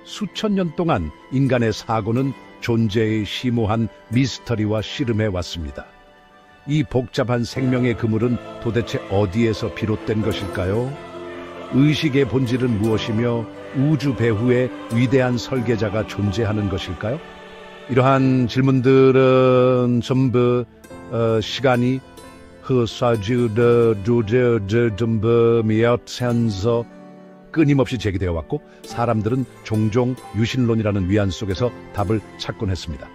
수천 년 동안 인간의 사고는 존재의 심오한 미스터리와 씨름해 왔습니다. 이 복잡한 생명의 그물은 도대체 어디에서 비롯된 것일까요? 의식의 본질은 무엇이며 우주 배후에 위대한 설계자가 존재하는 것일까요? 이러한 질문들은 전부 시간이 흐사주르주르주르미어센서 끊임없이 제기되어 왔고, 사람들은 종종 유신론이라는 위안 속에서 답을 찾곤 했습니다.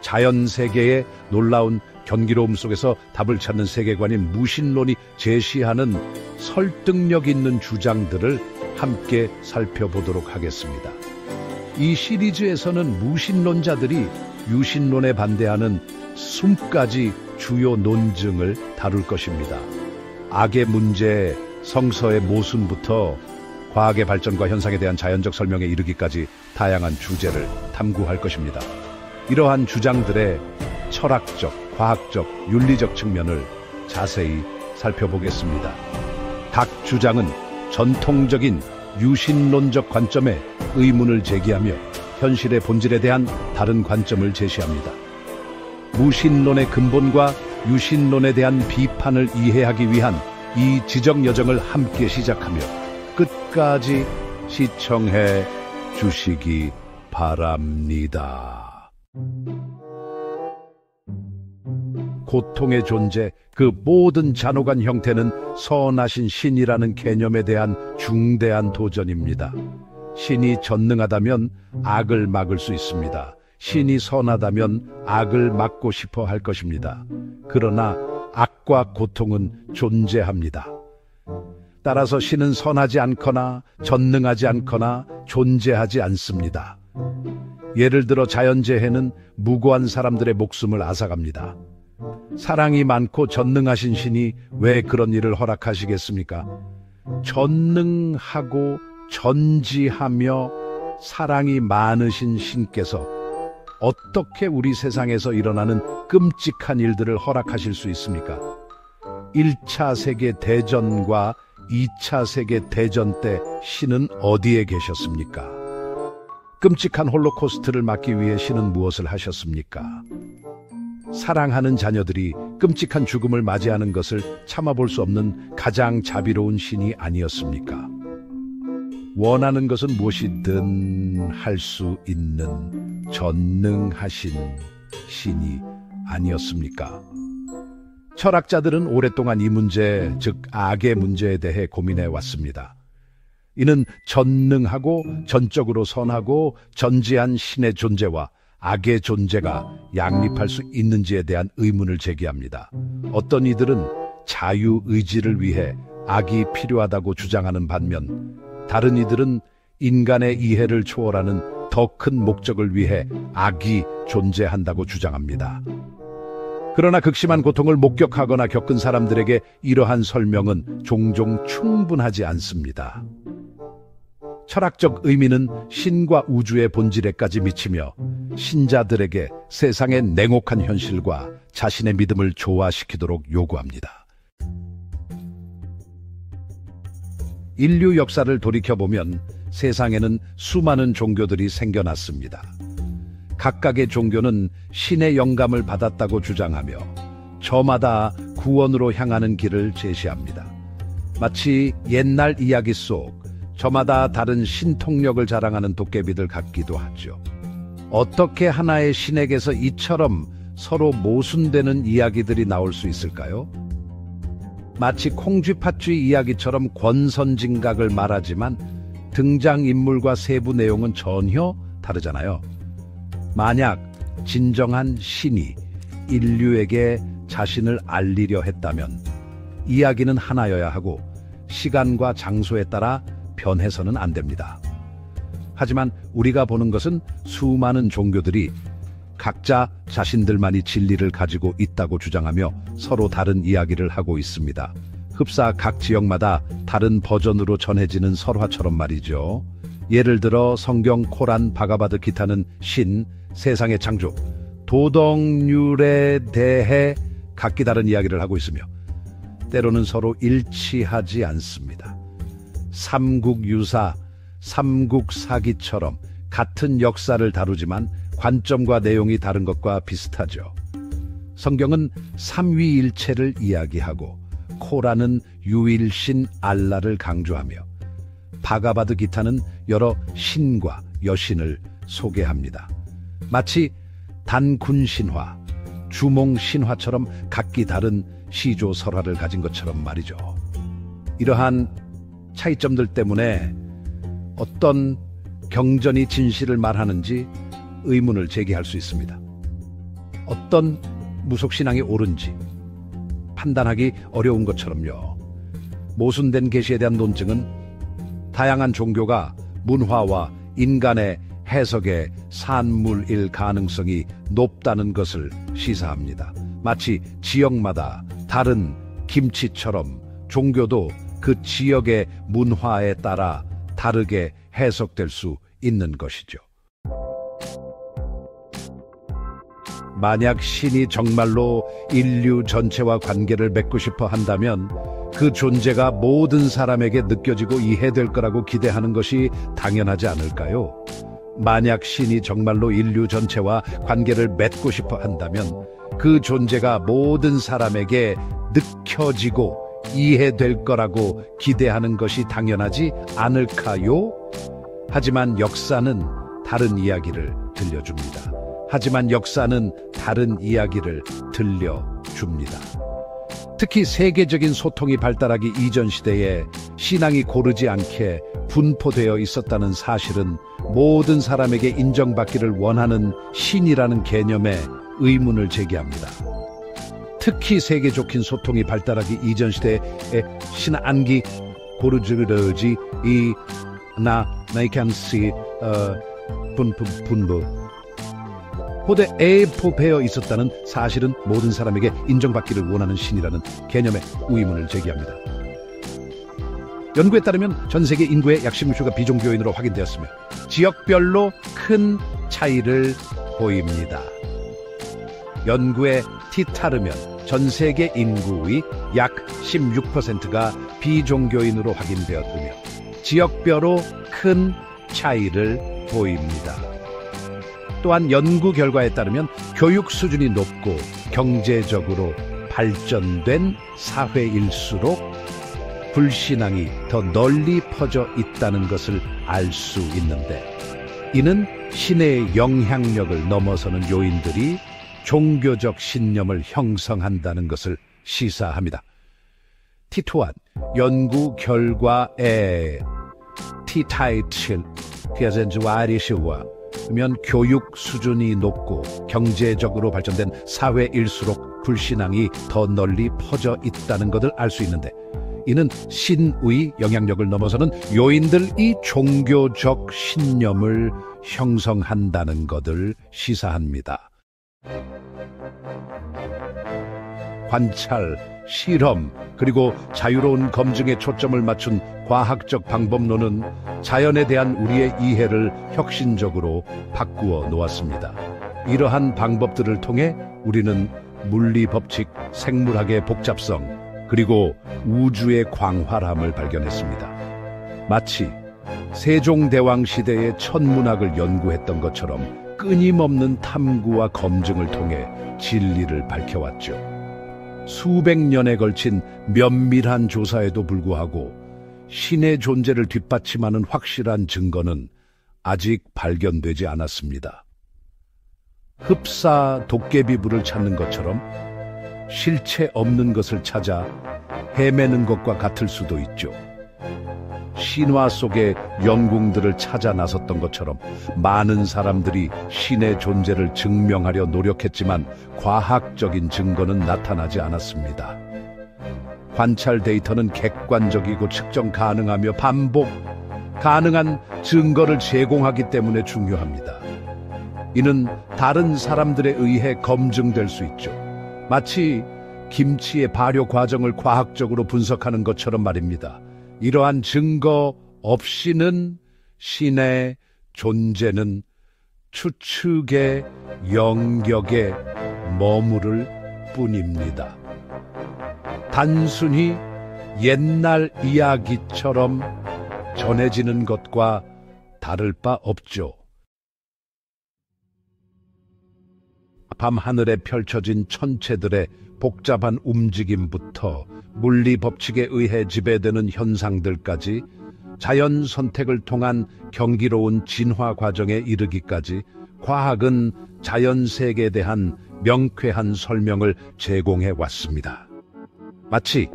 자연 세계의 놀라운 경이로움 속에서 답을 찾는 세계관인 무신론이 제시하는 설득력 있는 주장들을 함께 살펴보도록 하겠습니다. 이 시리즈에서는 무신론자들이 유신론에 반대하는 20가지 주요 논증을 다룰 것입니다. 악의 문제, 성서의 모순부터 과학의 발전과 현상에 대한 자연적 설명에 이르기까지 다양한 주제를 탐구할 것입니다. 이러한 주장들의 철학적, 과학적, 윤리적 측면을 자세히 살펴보겠습니다. 각 주장은 전통적인 유신론적 관점에 의문을 제기하며 현실의 본질에 대한 다른 관점을 제시합니다. 무신론의 근본과 유신론에 대한 비판을 이해하기 위한 이 지적 여정을 함께 시작하며 끝까지 시청해 주시기 바랍니다. 고통의 존재, 그 모든 잔혹한 형태는 선하신 신이라는 개념에 대한 중대한 도전입니다. 신이 전능하다면 악을 막을 수 있습니다. 신이 선하다면 악을 막고 싶어 할 것입니다. 그러나 악과 고통은 존재합니다. 따라서 신은 선하지 않거나 전능하지 않거나 존재하지 않습니다. 예를 들어 자연재해는 무고한 사람들의 목숨을 앗아갑니다. 사랑이 많고 전능하신 신이 왜 그런 일을 허락하시겠습니까? 전능하고 전지하며 사랑이 많으신 신께서 어떻게 우리 세상에서 일어나는 끔찍한 일들을 허락하실 수 있습니까? 1차 세계대전과 2차 세계대전 때 신은 어디에 계셨습니까? 끔찍한 홀로코스트를 막기 위해 신은 무엇을 하셨습니까? 사랑하는 자녀들이 끔찍한 죽음을 맞이하는 것을 참아볼 수 없는 가장 자비로운 신이 아니었습니까? 원하는 것은 무엇이든 할 수 있는 전능하신 신이 아니었습니까? 철학자들은 오랫동안 이 문제, 즉 악의 문제에 대해 고민해 왔습니다. 이는 전능하고 전적으로 선하고 전지한 신의 존재와 악의 존재가 양립할 수 있는지에 대한 의문을 제기합니다. 어떤 이들은 자유의지를 위해 악이 필요하다고 주장하는 반면, 다른 이들은 인간의 이해를 초월하는 더 큰 목적을 위해 악이 존재한다고 주장합니다. 그러나 극심한 고통을 목격하거나 겪은 사람들에게 이러한 설명은 종종 충분하지 않습니다. 철학적 의미는 신과 우주의 본질에까지 미치며 신자들에게 세상의 냉혹한 현실과 자신의 믿음을 조화시키도록 요구합니다. 인류 역사를 돌이켜보면 세상에는 수많은 종교들이 생겨났습니다. 각각의 종교는 신의 영감을 받았다고 주장하며 저마다 구원으로 향하는 길을 제시합니다. 마치 옛날 이야기 속 저마다 다른 신통력을 자랑하는 도깨비들 같기도 하죠. 어떻게 하나의 신에게서 이처럼 서로 모순되는 이야기들이 나올 수 있을까요? 마치 콩쥐팥쥐 이야기처럼 권선징각을 말하지만 등장인물과 세부 내용은 전혀 다르잖아요. 만약 진정한 신이 인류에게 자신을 알리려 했다면 이야기는 하나여야 하고 시간과 장소에 따라 변해서는 안 됩니다. 하지만 우리가 보는 것은 수많은 종교들이 각자 자신들만이 진리를 가지고 있다고 주장하며 서로 다른 이야기를 하고 있습니다. 흡사 각 지역마다 다른 버전으로 전해지는 설화처럼 말이죠. 예를 들어 성경, 코란, 바가바드, 기타는 신, 세상의 창조, 도덕률에 대해 각기 다른 이야기를 하고 있으며 때로는 서로 일치하지 않습니다. 삼국유사, 삼국사기처럼 같은 역사를 다루지만 관점과 내용이 다른 것과 비슷하죠. 성경은 삼위일체를 이야기하고 코란은 유일신 알라를 강조하며 바가바드 기타는 여러 신과 여신을 소개합니다. 마치 단군 신화, 주몽 신화처럼 각기 다른 시조 설화를 가진 것처럼 말이죠. 이러한 차이점들 때문에 어떤 경전이 진실을 말하는지 의문을 제기할 수 있습니다. 어떤 무속신앙이 옳은지 판단하기 어려운 것처럼요. 모순된 계시에 대한 논증은 다양한 종교가 문화와 인간의 해석의 산물일 가능성이 높다는 것을 시사합니다. 마치 지역마다 다른 김치처럼 종교도 그 지역의 문화에 따라 다르게 해석될 수 있는 것이죠. 만약 신이 정말로 인류 전체와 관계를 맺고 싶어 한다면 그 존재가 모든 사람에게 느껴지고 이해될 거라고 기대하는 것이 당연하지 않을까요? 만약 신이 정말로 인류 전체와 관계를 맺고 싶어 한다면 그 존재가 모든 사람에게 느껴지고 이해될 거라고 기대하는 것이 당연하지 않을까요? 하지만 역사는 다른 이야기를 들려줍니다. 특히 세계적인 소통이 발달하기 이전 시대에 신앙이 고르지 않게 분포되어 있었다는 사실은 모든 사람에게 인정받기를 원하는 신이라는 개념에 의문을 제기합니다. 특히 세계적인 소통이 발달하기 이전 시대에 신앙이 고르지 나이칸시 분부 고대에 포배어 있었다는 사실은 모든 사람에게 인정받기를 원하는 신이라는 개념에 의문을 제기합니다. 연구에 따르면 전 세계 인구의 약 16%가 비종교인으로 확인되었으며 지역별로 큰 차이를 보입니다. 연구에 뒤따르면 전 세계 인구의 약 16%가 비종교인으로 확인되었으며 지역별로 큰 차이를 보입니다. 또한 연구 결과에 따르면 교육 수준이 높고 경제적으로 발전된 사회일수록 불신앙이 더 널리 퍼져 있다는 것을 알 수 있는데, 이는 신의 영향력을 넘어서는 요인들이 종교적 신념을 형성한다는 것을 시사합니다. 티토한 연구 결과에 티타이틀 면 교육 수준이 높고 경제적으로 발전된 사회일수록 불신앙이 더 널리 퍼져 있다는 것을 알 수 있는데, 이는 신의 영향력을 넘어서는 요인들이 종교적 신념을 형성한다는 것을 시사합니다. 관찰, 실험, 그리고 자유로운 검증에 초점을 맞춘 과학적 방법론은 자연에 대한 우리의 이해를 혁신적으로 바꾸어 놓았습니다. 이러한 방법들을 통해 우리는 물리 법칙, 생물학의 복잡성, 그리고 우주의 광활함을 발견했습니다. 마치 세종대왕 시대의 천문학을 연구했던 것처럼 끊임없는 탐구와 검증을 통해 진리를 밝혀왔죠. 수백 년에 걸친 면밀한 조사에도 불구하고 신의 존재를 뒷받침하는 확실한 증거는 아직 발견되지 않았습니다. 흡사 도깨비불을 찾는 것처럼 실체 없는 것을 찾아 헤매는 것과 같을 수도 있죠. 신화 속의 영웅들을 찾아 나섰던 것처럼 많은 사람들이 신의 존재를 증명하려 노력했지만 과학적인 증거는 나타나지 않았습니다. 관찰 데이터는 객관적이고 측정 가능하며 반복 가능한 증거를 제공하기 때문에 중요합니다. 이는 다른 사람들에 의해 검증될 수 있죠. 마치 김치의 발효 과정을 과학적으로 분석하는 것처럼 말입니다. 이러한 증거 없이는 신의 존재는 추측의 영역에 머무를 뿐입니다. 단순히 옛날 이야기처럼 전해지는 것과 다를 바 없죠. 밤하늘에 펼쳐진 천체들의 복잡한 움직임부터 물리 법칙에 의해 지배되는 현상들까지 자연 선택을 통한 경이로운 진화 과정에 이르기까지 과학은 자연 세계에 대한 명쾌한 설명을 제공해 왔습니다. 마치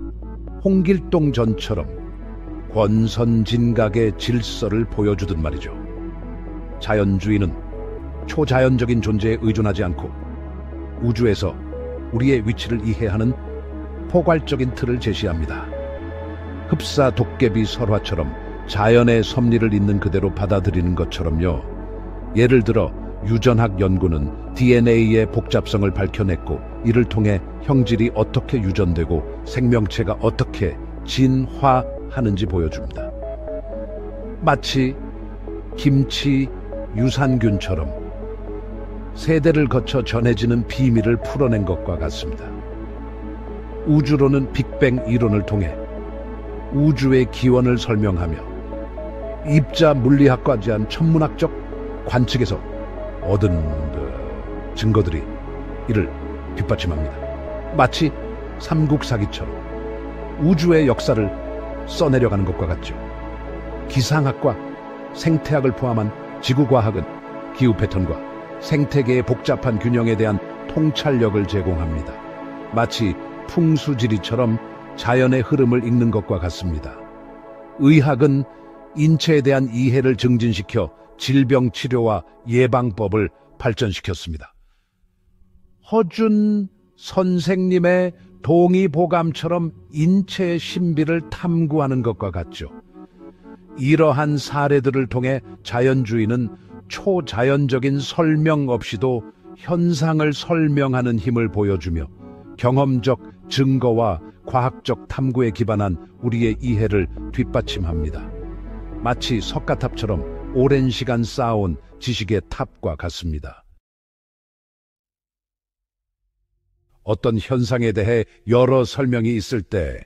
홍길동 전처럼 권선진각의 질서를 보여주듯 말이죠. 자연주의는 초자연적인 존재에 의존하지 않고 우주에서 우리의 위치를 이해하는 포괄적인 틀을 제시합니다. 흡사 도깨비 설화처럼 자연의 섭리를 있는 그대로 받아들이는 것처럼요. 예를 들어 유전학 연구는 DNA의 복잡성을 밝혀냈고 이를 통해 형질이 어떻게 유전되고 생명체가 어떻게 진화하는지 보여줍니다. 마치 김치 유산균처럼 세대를 거쳐 전해지는 비밀을 풀어낸 것과 같습니다. 우주론은 빅뱅 이론을 통해 우주의 기원을 설명하며 입자 물리학과 제한 천문학적 관측에서 얻은 증거들이 이를 뒷받침합니다. 마치 삼국사기처럼 우주의 역사를 써내려가는 것과 같죠. 기상학과 생태학을 포함한 지구과학은 기후 패턴과 생태계의 복잡한 균형에 대한 통찰력을 제공합니다. 마치 풍수지리처럼 자연의 흐름을 읽는 것과 같습니다. 의학은 인체에 대한 이해를 증진시켜 질병 치료와 예방법을 발전시켰습니다. 허준 선생님의 동의보감처럼 인체의 신비를 탐구하는 것과 같죠. 이러한 사례들을 통해 자연주의는 초자연적인 설명 없이도 현상을 설명하는 힘을 보여주며 경험적 증거와 과학적 탐구에 기반한 우리의 이해를 뒷받침합니다. 마치 석가탑처럼 오랜 시간 쌓아온 지식의 탑과 같습니다. 어떤 현상에 대해 여러 설명이 있을 때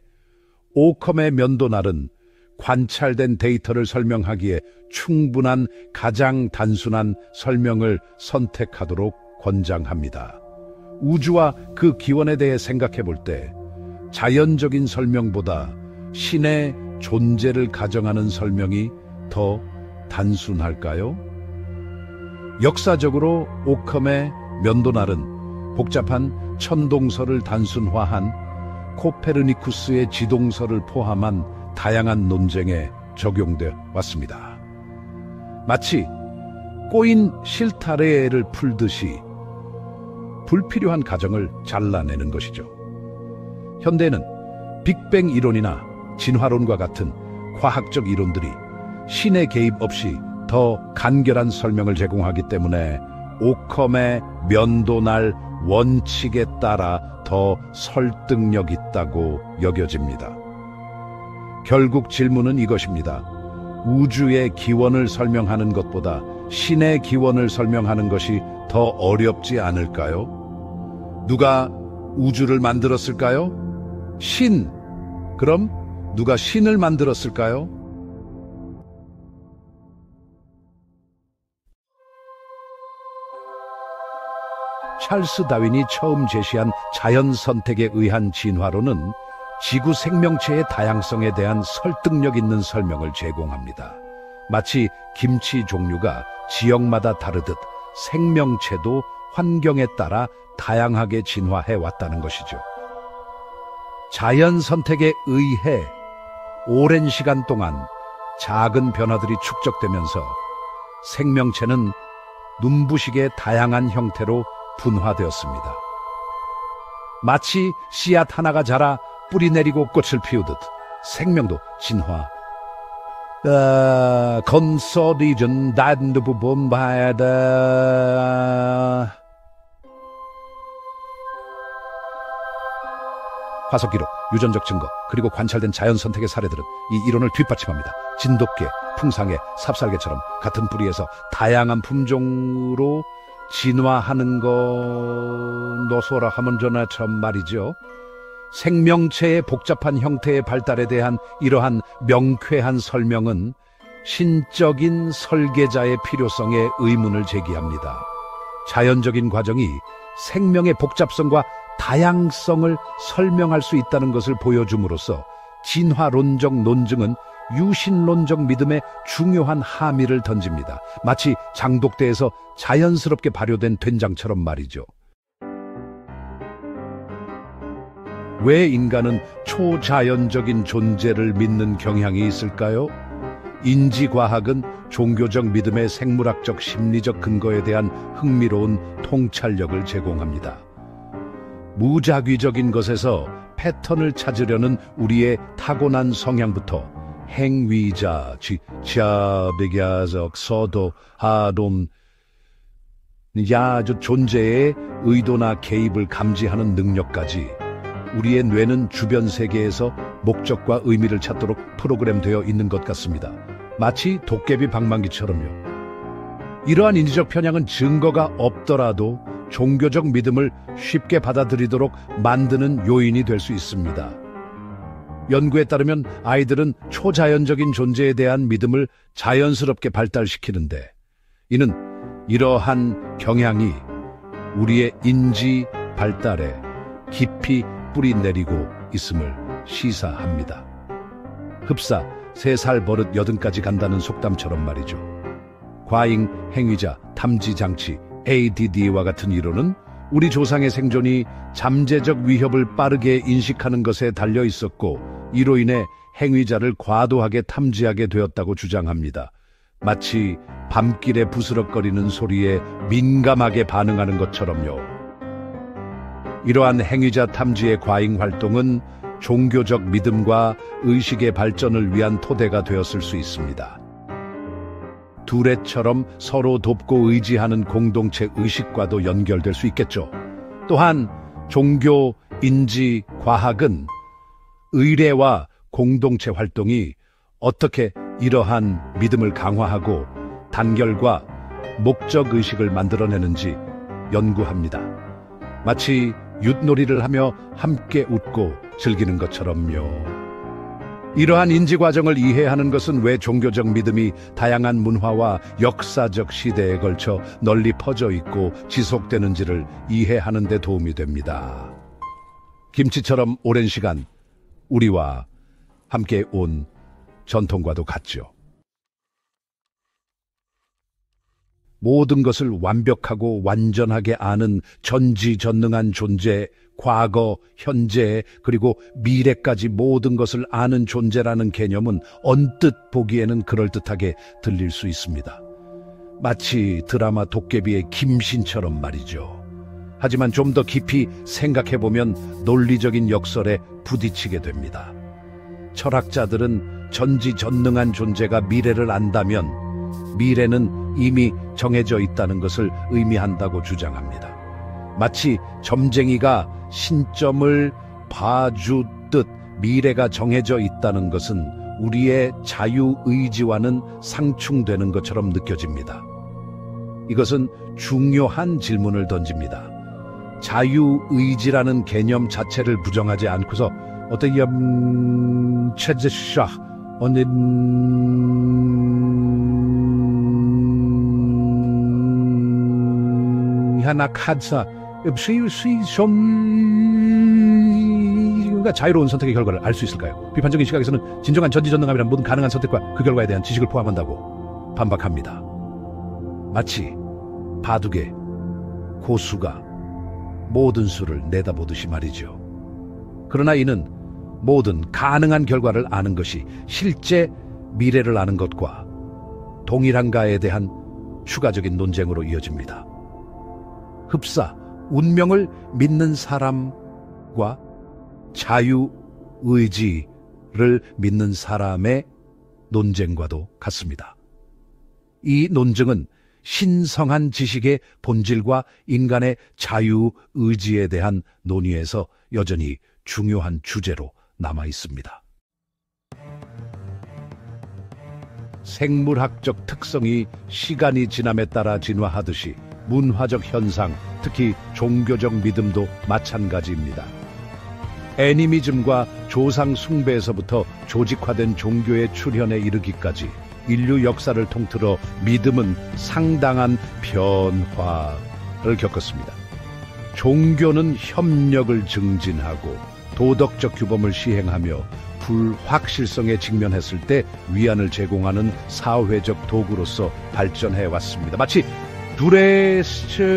오컴의 면도날은 관찰된 데이터를 설명하기에 충분한 가장 단순한 설명을 선택하도록 권장합니다. 우주와 그 기원에 대해 생각해 볼 때 자연적인 설명보다 신의 존재를 가정하는 설명이 더 단순할까요? 역사적으로 오컴의 면도날은 복잡한 천동설을 단순화한 코페르니쿠스의 지동설을 포함한 다양한 논쟁에 적용되어 왔습니다. 마치 꼬인 실타래를 풀듯이 불필요한 가정을 잘라내는 것이죠. 현대는 빅뱅 이론이나 진화론과 같은 과학적 이론들이 신의 개입 없이 더 간결한 설명을 제공하기 때문에 오컴의 면도날 원칙에 따라 더 설득력 있다고 여겨집니다. 결국 질문은 이것입니다. 우주의 기원을 설명하는 것보다 신의 기원을 설명하는 것이 더 어렵지 않을까요? 누가 우주를 만들었을까요? 신. 그럼 누가 신을 만들었을까요? 찰스 다윈이 처음 제시한 자연 선택에 의한 진화론은 지구 생명체의 다양성에 대한 설득력 있는 설명을 제공합니다. 마치 김치 종류가 지역마다 다르듯 생명체도 환경에 따라 다양하게 진화해 왔다는 것이죠. 자연 선택에 의해 오랜 시간 동안 작은 변화들이 축적되면서 생명체는 눈부시게 다양한 형태로 분화되었습니다. 마치 씨앗 하나가 자라 뿌리 내리고 꽃을 피우듯 생명도 진화. 건설이전 단도 부분 봐야다. 화석 기록, 유전적 증거, 그리고 관찰된 자연 선택의 사례들은 이 이론을 뒷받침합니다. 진돗개, 풍상해, 삽살개처럼 같은 뿌리에서 다양한 품종으로 진화하는 건 노소라 하면 전화처럼 말이죠. 생명체의 복잡한 형태의 발달에 대한 이러한 명쾌한 설명은 신적인 설계자의 필요성에 의문을 제기합니다. 자연적인 과정이 생명의 복잡성과 다양성을 설명할 수 있다는 것을 보여줌으로써 진화론적 논증은 유신론적 믿음에 중요한 함의를 던집니다. 마치 장독대에서 자연스럽게 발효된 된장처럼 말이죠. 왜 인간은 초자연적인 존재를 믿는 경향이 있을까요? 인지과학은 종교적 믿음의 생물학적 심리적 근거에 대한 흥미로운 통찰력을 제공합니다. 무작위적인 것에서 패턴을 찾으려는 우리의 타고난 성향부터 행위자, 지자비가적 서도 하돈 야주 존재의 의도나 개입을 감지하는 능력까지 우리의 뇌는 주변 세계에서 목적과 의미를 찾도록 프로그램되어 있는 것 같습니다. 마치 도깨비 방망이처럼요. 이러한 인지적 편향은 증거가 없더라도 종교적 믿음을 쉽게 받아들이도록 만드는 요인이 될 수 있습니다. 연구에 따르면 아이들은 초자연적인 존재에 대한 믿음을 자연스럽게 발달시키는데 이는 이러한 경향이 우리의 인지 발달에 깊이 뿌리 내리고 있음을 시사합니다. 흡사 3살 버릇 80까지 간다는 속담처럼 말이죠. 과잉, 행위자, 탐지 장치, ADD와 같은 이론은 우리 조상의 생존이 잠재적 위협을 빠르게 인식하는 것에 달려 있었고 이로 인해 행위자를 과도하게 탐지하게 되었다고 주장합니다. 마치 밤길에 부스럭거리는 소리에 민감하게 반응하는 것처럼요. 이러한 행위자 탐지의 과잉 활동은 종교적 믿음과 의식의 발전을 위한 토대가 되었을 수 있습니다. 두레처럼 서로 돕고 의지하는 공동체 의식과도 연결될 수 있겠죠. 또한 종교, 인지, 과학은 의례와 공동체 활동이 어떻게 이러한 믿음을 강화하고 단결과 목적의식을 만들어내는지 연구합니다. 마치 윷놀이를 하며 함께 웃고 즐기는 것처럼요. 이러한 인지과정을 이해하는 것은 왜 종교적 믿음이 다양한 문화와 역사적 시대에 걸쳐 널리 퍼져 있고 지속되는지를 이해하는 데 도움이 됩니다. 김치처럼 오랜 시간 우리와 함께 온 전통과도 같죠. 모든 것을 완벽하고 완전하게 아는 전지전능한 존재, 과거, 현재, 그리고 미래까지 모든 것을 아는 존재라는 개념은 언뜻 보기에는 그럴듯하게 들릴 수 있습니다. 마치 드라마 도깨비의 김신처럼 말이죠. 하지만 좀 더 깊이 생각해보면 논리적인 역설에 부딪히게 됩니다. 철학자들은 전지전능한 존재가 미래를 안다면 미래는 이미 정해져 있다는 것을 의미한다고 주장합니다. 마치 점쟁이가 신점을 봐주듯 미래가 정해져 있다는 것은 우리의 자유의지와는 상충되는 것처럼 느껴집니다. 이것은 중요한 질문을 던집니다. 자유의지라는 개념 자체를 부정하지 않고서 어떤 체제샤 어느 하나 카드사 가 자유로운 선택의 결과를 알 수 있을까요? 비판적인 시각에서는 진정한 전지전능함이란 모든 가능한 선택과 그 결과에 대한 지식을 포함한다고 반박합니다. 마치 바둑의 고수가 모든 수를 내다보듯이 말이죠. 그러나 이는 모든 가능한 결과를 아는 것이 실제 미래를 아는 것과 동일한가에 대한 추가적인 논쟁으로 이어집니다. 흡사 운명을 믿는 사람과 자유의지를 믿는 사람의 논쟁과도 같습니다. 이 논증은 신성한 지식의 본질과 인간의 자유의지에 대한 논의에서 여전히 중요한 주제로 남아 있습니다. 생물학적 특성이 시간이 지남에 따라 진화하듯이 문화적 현상, 특히 종교적 믿음도 마찬가지입니다. 애니미즘과 조상 숭배에서부터 조직화된 종교의 출현에 이르기까지 인류 역사를 통틀어 믿음은 상당한 변화, 겪었습니다. 종교는 협력을 증진하고 도덕적 규범을 시행하며 불확실성에 직면했을 때 위안을 제공하는 사회적 도구로서 발전해 왔습니다. 마치 두레스처로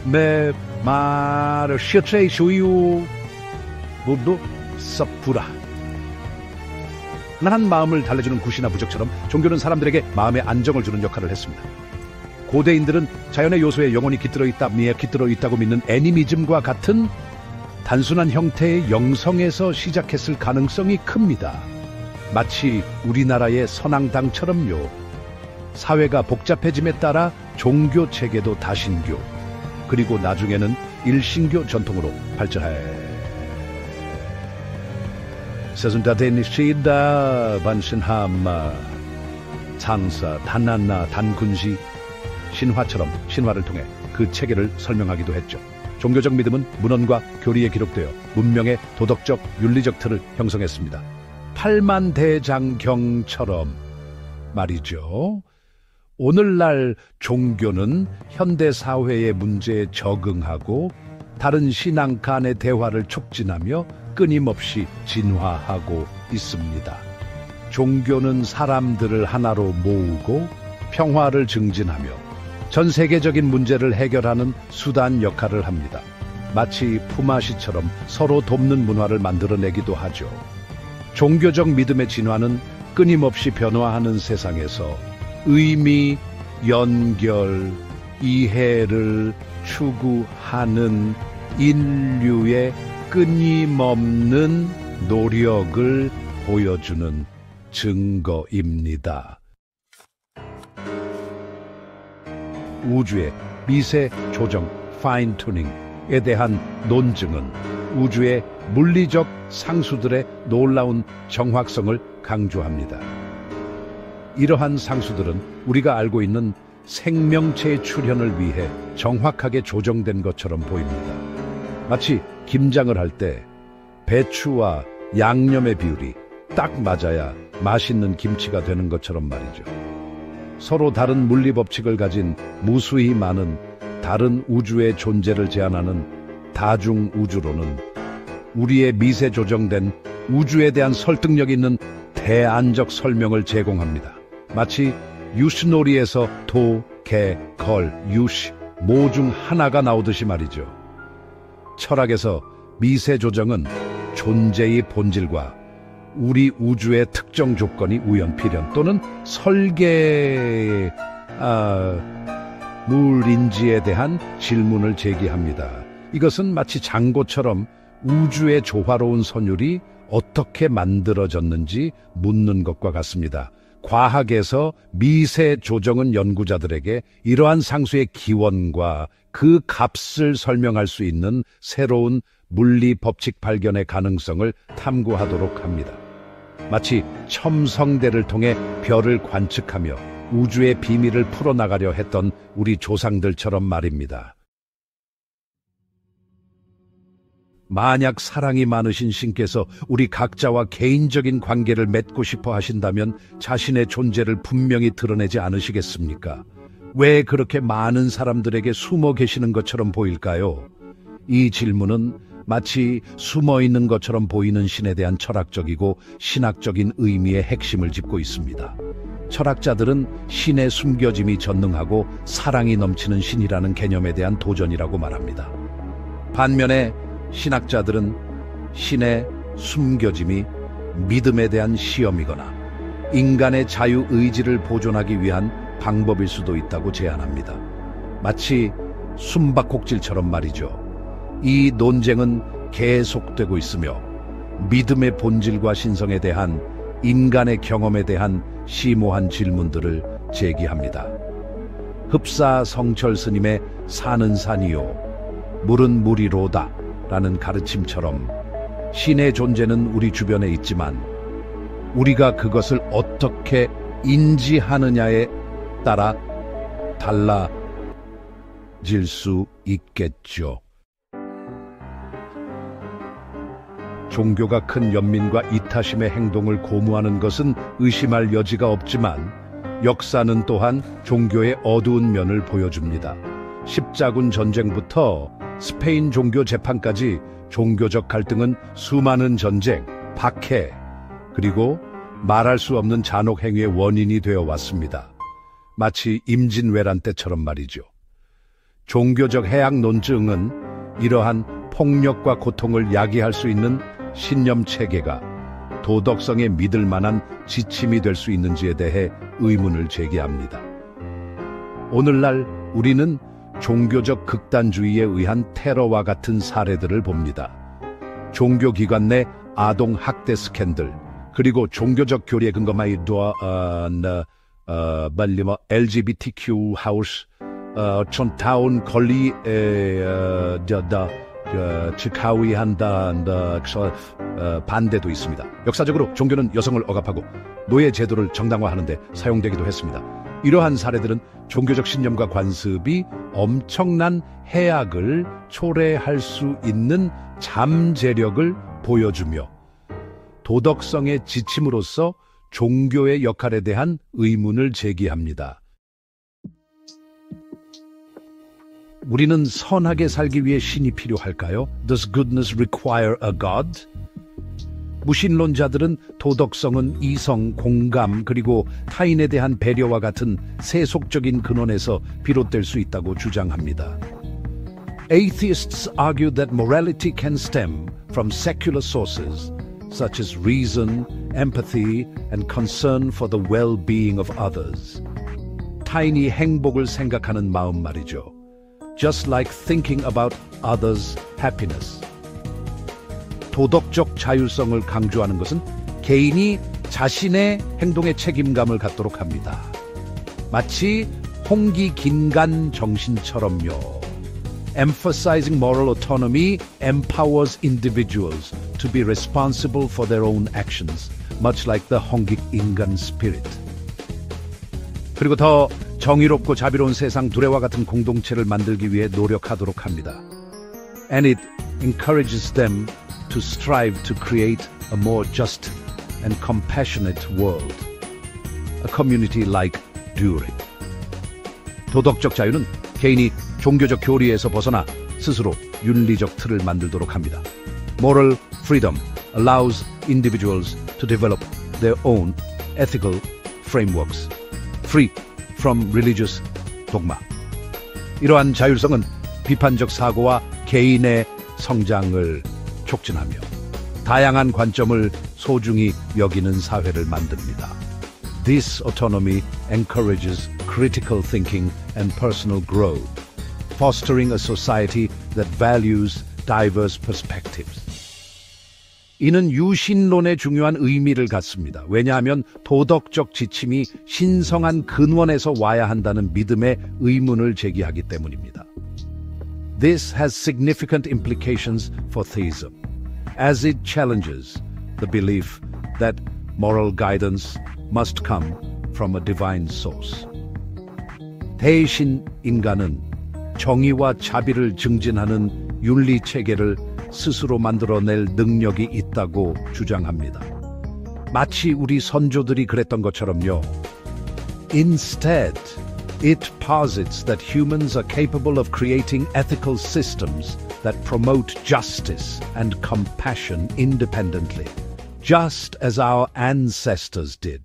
매 마르 시트레이 주유 모두 섭부라. 한 마음을 달래주는 굿이나 부적처럼 종교는 사람들에게 마음의 안정을 주는 역할을 했습니다. 고대인들은 자연의 요소에 영혼이 깃들어 있다고 믿는 애니미즘과 같은 단순한 형태의 영성에서 시작했을 가능성이 큽니다. 마치 우리나라의 선앙당처럼요. 사회가 복잡해짐에 따라 종교 체계도 다신교, 그리고 나중에는 일신교 전통으로 발전해. 세순다데니시다 반신하마 장사 단난나 단군시 신화처럼 신화를 통해 그 체계를 설명하기도 했죠. 종교적 믿음은 문헌과 교리에 기록되어 문명의 도덕적 윤리적 틀을 형성했습니다. 팔만대장경처럼 말이죠. 오늘날 종교는 현대사회의 문제에 적응하고 다른 신앙 간의 대화를 촉진하며 끊임없이 진화하고 있습니다. 종교는 사람들을 하나로 모으고 평화를 증진하며 전 세계적인 문제를 해결하는 수단 역할을 합니다. 마치 품앗이처럼 서로 돕는 문화를 만들어내기도 하죠. 종교적 믿음의 진화는 끊임없이 변화하는 세상에서 의미, 연결, 이해를 추구하는 인류의 끊임없는 노력을 보여주는 증거입니다. 우주의 미세 조정, 파인 튜닝에 대한 논증은 우주의 물리적 상수들의 놀라운 정확성을 강조합니다. 이러한 상수들은 우리가 알고 있는 생명체의 출현을 위해 정확하게 조정된 것처럼 보입니다. 마치 김장을 할 때 배추와 양념의 비율이 딱 맞아야 맛있는 김치가 되는 것처럼 말이죠. 서로 다른 물리 법칙을 가진 무수히 많은 다른 우주의 존재를 제한하는 다중 우주론은 우리의 미세 조정된 우주에 대한 설득력 있는 대안적 설명을 제공합니다. 마치 유시놀이에서 도, 개, 걸, 유시, 모 중 하나가 나오듯이 말이죠. 철학에서 미세 조정은 존재의 본질과 우리 우주의 특정 조건이 우연필연 또는 설계 물인지에 대한 질문을 제기합니다. 이것은 마치 장고처럼 우주의 조화로운 선율이 어떻게 만들어졌는지 묻는 것과 같습니다. 과학에서 미세 조정은 연구자들에게 이러한 상수의 기원과 그 값을 설명할 수 있는 새로운 물리 법칙 발견의 가능성을 탐구하도록 합니다. 마치 첨성대를 통해 별을 관측하며 우주의 비밀을 풀어나가려 했던 우리 조상들처럼 말입니다. 만약 사랑이 많으신 신께서 우리 각자와 개인적인 관계를 맺고 싶어 하신다면 자신의 존재를 분명히 드러내지 않으시겠습니까? 왜 그렇게 많은 사람들에게 숨어 계시는 것처럼 보일까요? 이 질문은 마치 숨어 있는 것처럼 보이는 신에 대한 철학적이고 신학적인 의미의 핵심을 짚고 있습니다. 철학자들은 신의 숨겨짐이 전능하고 사랑이 넘치는 신이라는 개념에 대한 도전이라고 말합니다. 반면에 신학자들은 신의 숨겨짐이 믿음에 대한 시험이거나 인간의 자유의지를 보존하기 위한 방법일 수도 있다고 제안합니다. 마치 숨바꼭질처럼 말이죠. 이 논쟁은 계속되고 있으며 믿음의 본질과 신성에 대한 인간의 경험에 대한 심오한 질문들을 제기합니다. 흡사 성철 스님의 사는 산이요 물은 물이로다 라는 가르침처럼 신의 존재는 우리 주변에 있지만 우리가 그것을 어떻게 인지하느냐에 따라 달라질 수 있겠죠. 종교가 큰 연민과 이타심의 행동을 고무하는 것은 의심할 여지가 없지만 역사는 또한 종교의 어두운 면을 보여줍니다. 십자군 전쟁부터 스페인 종교 재판까지 종교적 갈등은 수많은 전쟁, 박해, 그리고 말할 수 없는 잔혹 행위의 원인이 되어 왔습니다. 마치 임진왜란 때처럼 말이죠. 종교적 해악 논증은 이러한 폭력과 고통을 야기할 수 있는 신념 체계가 도덕성에 믿을 만한 지침이 될 수 있는지에 대해 의문을 제기합니다. 오늘날 우리는 종교적 극단주의에 의한 테러와 같은 사례들을 봅니다. 종교기관 내 아동 학대 스캔들, 그리고 종교적 교리에 근거하여 LGBTQ 하우스 촌타운 권리 즉하위한다 반대도 있습니다. 역사적으로 종교는 여성을 억압하고 노예 제도를 정당화하는 데 사용되기도 했습니다. 이러한 사례들은 종교적 신념과 관습이 엄청난 해악을 초래할 수 있는 잠재력을 보여주며 도덕성의 지침으로서 종교의 역할에 대한 의문을 제기합니다. 우리는 선하게 살기 위해 신이 필요할까요? Does goodness require a God? 무신론자들은 도덕성은 이성, 공감, 그리고 타인에 대한 배려와 같은 세속적인 근원에서 비롯될 수 있다고 주장합니다. Atheists argue that morality can stem from secular sources, such as reason, empathy, and concern for the well-being of others. 타인이 행복을 생각하는 마음 말이죠. Just like thinking about others' happiness. 도덕적 자율성을 강조하는 것은 개인이 자신의 행동에 책임감을 갖도록 합니다. 마치 홍기긴간 정신처럼요. Emphasizing moral autonomy empowers individuals to be responsible for their own actions, much like the 홍기긴간 spirit. 그리고 더 정의롭고 자비로운 세상 두레와 같은 공동체를 만들기 위해 노력하도록 합니다. And it encourages them to strive to create a more just and compassionate world. A community like Dure. 도덕적 자유는 개인이 종교적 교리에서 벗어나 스스로 윤리적 틀을 만들도록 합니다. Moral freedom allows individuals to develop their own ethical frameworks, free from religious dogma. 이러한 자율성은 비판적 사고와 개인의 성장을 촉진하며 다양한 관점을 소중히 여기는 사회를 만듭니다. This autonomy encourages critical thinking and personal growth, fostering a society that values diverse perspectives. 이는 유신론의 중요한 의미를 갖습니다. 왜냐하면 도덕적 지침이 신성한 근원에서 와야 한다는 믿음의 의문을 제기하기 때문입니다. This has significant implications for theism, as it challenges the belief that moral guidance must come from a divine source. 대신 인간은 정의와 자비를 증진하는 윤리 체계를 스스로 만들어낼 능력이 있다고 주장합니다. 마치 우리 선조들이 그랬던 것처럼요. Instead, it posits that humans are capable of creating ethical systems that promote justice and compassion independently, just as our ancestors did.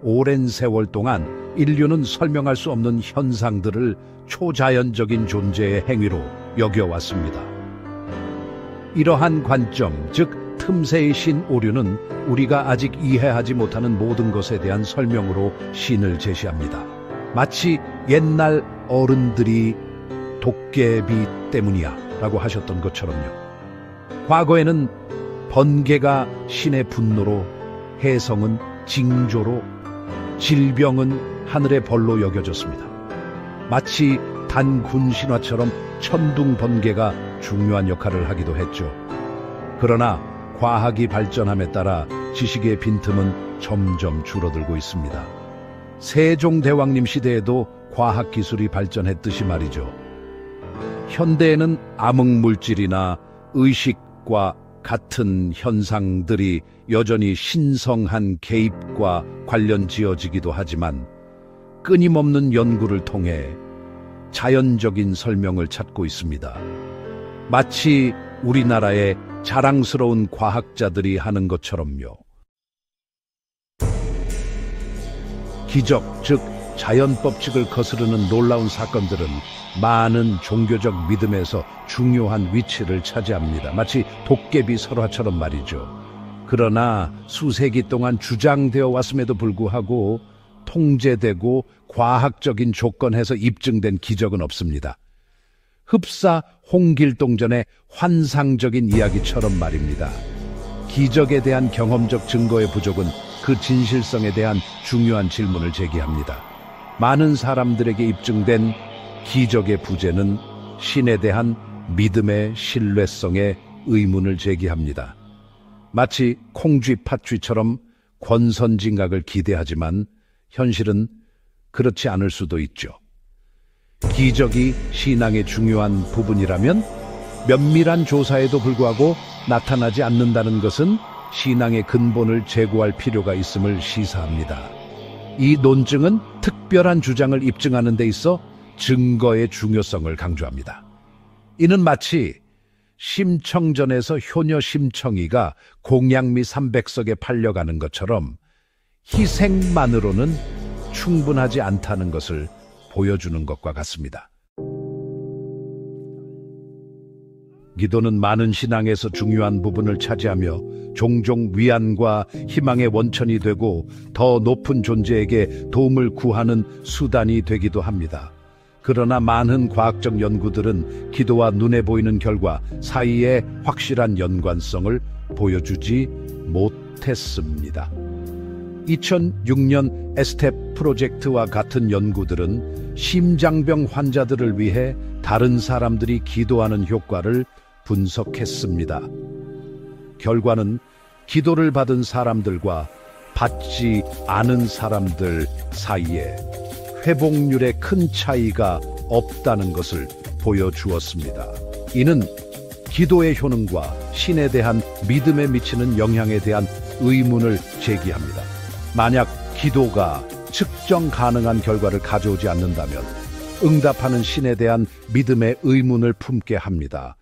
오랜 세월 동안 인류는 설명할 수 없는 현상들을 초자연적인 존재의 행위로 여겨왔습니다. 이러한 관점, 즉 틈새의 신 오류는 우리가 아직 이해하지 못하는 모든 것에 대한 설명으로 신을 제시합니다. 마치 옛날 어른들이 도깨비 때문이야 라고 하셨던 것처럼요. 과거에는 번개가 신의 분노로, 해성은 징조로, 질병은 하늘의 벌로 여겨졌습니다. 마치 단군 신화처럼 천둥 번개가 중요한 역할을 하기도 했죠. 그러나 과학이 발전함에 따라 지식의 빈틈은 점점 줄어들고 있습니다. 세종대왕님 시대에도 과학기술이 발전했듯이 말이죠. 현대에는 암흑물질이나 의식과 같은 현상들이 여전히 신성한 개입과 관련 지어지기도 하지만 끊임없는 연구를 통해 자연적인 설명을 찾고 있습니다. 마치 우리나라의 자랑스러운 과학자들이 하는 것처럼요. 기적, 즉 자연법칙을 거스르는 놀라운 사건들은 많은 종교적 믿음에서 중요한 위치를 차지합니다. 마치 도깨비 설화처럼 말이죠. 그러나 수세기 동안 주장되어 왔음에도 불구하고 통제되고 과학적인 조건에서 입증된 기적은 없습니다. 흡사 홍길동전의 환상적인 이야기처럼 말입니다. 기적에 대한 경험적 증거의 부족은 그 진실성에 대한 중요한 질문을 제기합니다. 많은 사람들에게 입증된 기적의 부재는 신에 대한 믿음의 신뢰성에 의문을 제기합니다. 마치 콩쥐 팥쥐처럼 권선징악을 기대하지만 현실은 그렇지 않을 수도 있죠. 기적이 신앙의 중요한 부분이라면 면밀한 조사에도 불구하고 나타나지 않는다는 것은 신앙의 근본을 제고할 필요가 있음을 시사합니다. 이 논증은 특별한 주장을 입증하는 데 있어 증거의 중요성을 강조합니다. 이는 마치 심청전에서 효녀 심청이가 공양미 300석에 팔려가는 것처럼 희생만으로는 충분하지 않다는 것을 보여주는 것과 같습니다. 기도는 많은 신앙에서 중요한 부분을 차지하며 종종 위안과 희망의 원천이 되고 더 높은 존재에게 도움을 구하는 수단이 되기도 합니다. 그러나 많은 과학적 연구들은 기도와 눈에 보이는 결과 사이에 확실한 연관성을 보여주지 못했습니다. 2006년 에스텝 프로젝트와 같은 연구들은 심장병 환자들을 위해 다른 사람들이 기도하는 효과를 분석했습니다. 결과는 기도를 받은 사람들과 받지 않은 사람들 사이에 회복률에 큰 차이가 없다는 것을 보여주었습니다. 이는 기도의 효능과 신에 대한 믿음에 미치는 영향에 대한 의문을 제기합니다. 만약 기도가 측정 가능한 결과를 가져오지 않는다면 응답하는 신에 대한 믿음의 의문을 품게 합니다.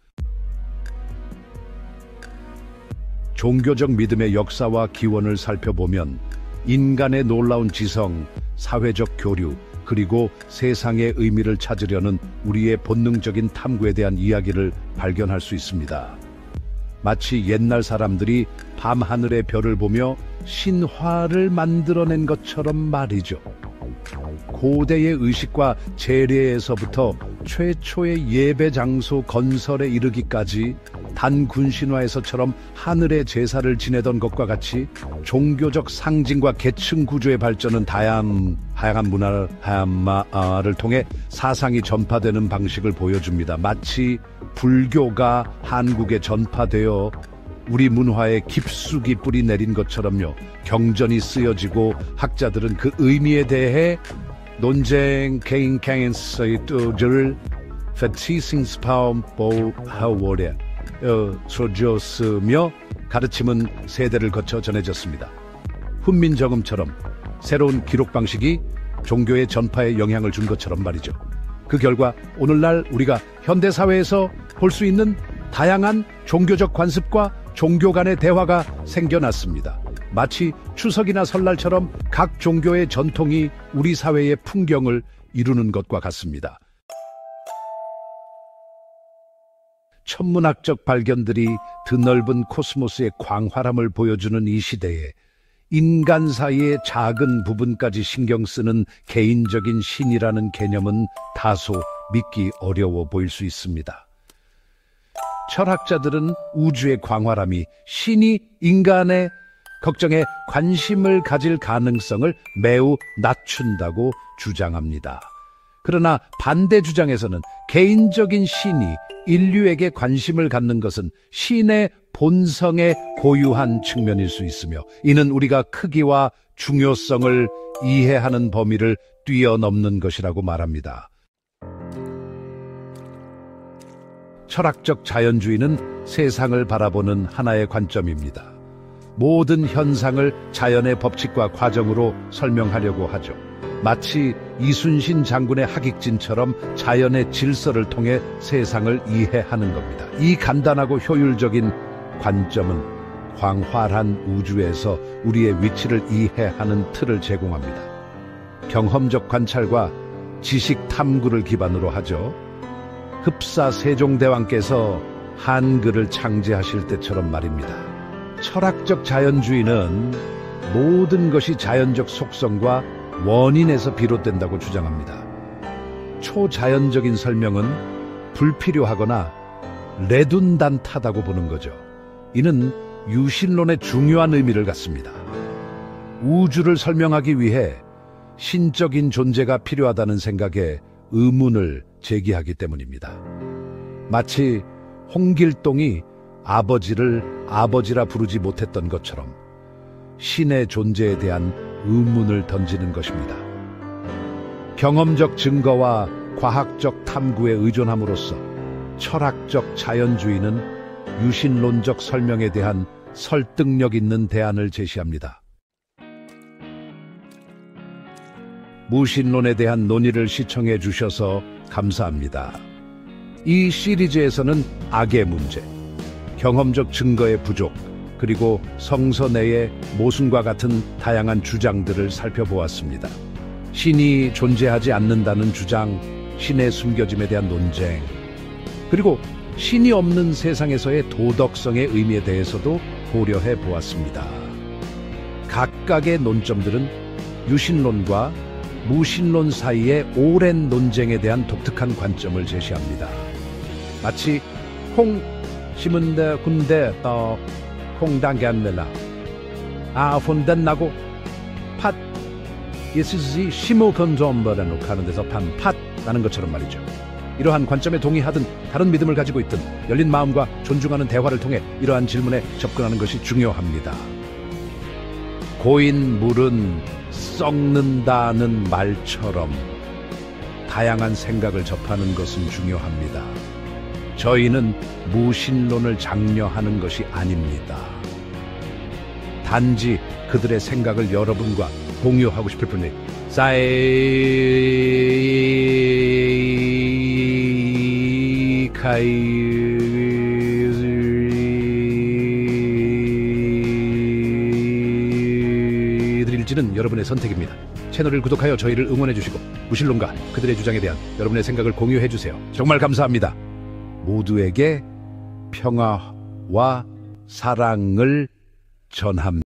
종교적 믿음의 역사와 기원을 살펴보면 인간의 놀라운 지성, 사회적 교류, 그리고 세상의 의미를 찾으려는 우리의 본능적인 탐구에 대한 이야기를 발견할 수 있습니다. 마치 옛날 사람들이 밤하늘의 별을 보며 신화를 만들어낸 것처럼 말이죠. 고대의 의식과 재래에서부터 최초의 예배 장소 건설에 이르기까지 단군 신화에서처럼 하늘의 제사를 지내던 것과 같이 종교적 상징과 계층 구조의 발전은 다양한 문화를 통해 사상이 전파되는 방식을 보여줍니다. 마치 불교가 한국에 전파되어 우리 문화에 깊숙이 뿌리 내린 것처럼요. 경전이 쓰여지고 학자들은 그 의미에 대해 논쟁 개인을 써줬으며 가르침은 세대를 거쳐 전해졌습니다. 훈민정음처럼 새로운 기록 방식이 종교의 전파에 영향을 준 것처럼 말이죠. 그 결과 오늘날 우리가 현대사회에서 볼 수 있는 다양한 종교적 관습과 종교 간의 대화가 생겨났습니다. 마치 추석이나 설날처럼 각 종교의 전통이 우리 사회의 풍경을 이루는 것과 같습니다. 천문학적 발견들이 드넓은 코스모스의 광활함을 보여주는 이 시대에 인간 사이의 작은 부분까지 신경 쓰는 개인적인 신이라는 개념은 다소 믿기 어려워 보일 수 있습니다. 철학자들은 우주의 광활함이 신이 인간의 걱정에 관심을 가질 가능성을 매우 낮춘다고 주장합니다. 그러나 반대 주장에서는 개인적인 신이 인류에게 관심을 갖는 것은 신의 본성에 고유한 측면일 수 있으며 이는 우리가 크기와 중요성을 이해하는 범위를 뛰어넘는 것이라고 말합니다. 철학적 자연주의는 세상을 바라보는 하나의 관점입니다. 모든 현상을 자연의 법칙과 과정으로 설명하려고 하죠. 마치 이순신 장군의 하객진처럼 자연의 질서를 통해 세상을 이해하는 겁니다. 이 간단하고 효율적인 관점은 광활한 우주에서 우리의 위치를 이해하는 틀을 제공합니다. 경험적 관찰과 지식 탐구를 기반으로 하죠. 흡사 세종대왕께서 한글을 창제하실 때처럼 말입니다. 철학적 자연주의는 모든 것이 자연적 속성과 원인에서 비롯된다고 주장합니다. 초자연적인 설명은 불필요하거나 레둔단트하다고 보는 거죠. 이는 유신론의 중요한 의미를 갖습니다. 우주를 설명하기 위해 신적인 존재가 필요하다는 생각에 의문을 제기하기 때문입니다. 마치 홍길동이 아버지를 아버지라 부르지 못했던 것처럼 신의 존재에 대한 의문을 던지는 것입니다. 경험적 증거와 과학적 탐구에 의존함으로써 철학적 자연주의는 유신론적 설명에 대한 설득력 있는 대안을 제시합니다. 무신론에 대한 논의를 시청해 주셔서 감사합니다. 이 시리즈에서는 악의 문제, 경험적 증거의 부족, 그리고 성서 내의 모순과 같은 다양한 주장들을 살펴보았습니다. 신이 존재하지 않는다는 주장, 신의 숨겨짐에 대한 논쟁, 그리고 신이 없는 세상에서의 도덕성의 의미에 대해서도 고려해 보았습니다. 각각의 논점들은 유신론과 무신론 사이의 오랜 논쟁에 대한 독특한 관점을 제시합니다. 마치 콩 심은데 군데 또 콩당게 안 멜라 아폰된 나고 팥 예스지 시모건 좀버라노 가는 데서 판팥 나는 것처럼 말이죠. 이러한 관점에 동의하든 다른 믿음을 가지고 있든 열린 마음과 존중하는 대화를 통해 이러한 질문에 접근하는 것이 중요합니다. 고인 물은 썩는다는 말처럼 다양한 생각을 접하는 것은 중요합니다. 저희는 무신론을 장려하는 것이 아닙니다. 단지 그들의 생각을 여러분과 공유하고 싶을 뿐이 드릴지는 여러분의 선택입니다. 채널을 구독하여 저희를 응원해 주시고 무신론과 그들의 주장에 대한 여러분의 생각을 공유해 주세요. 정말 감사합니다. 모두에게 평화와 사랑을 전합니다.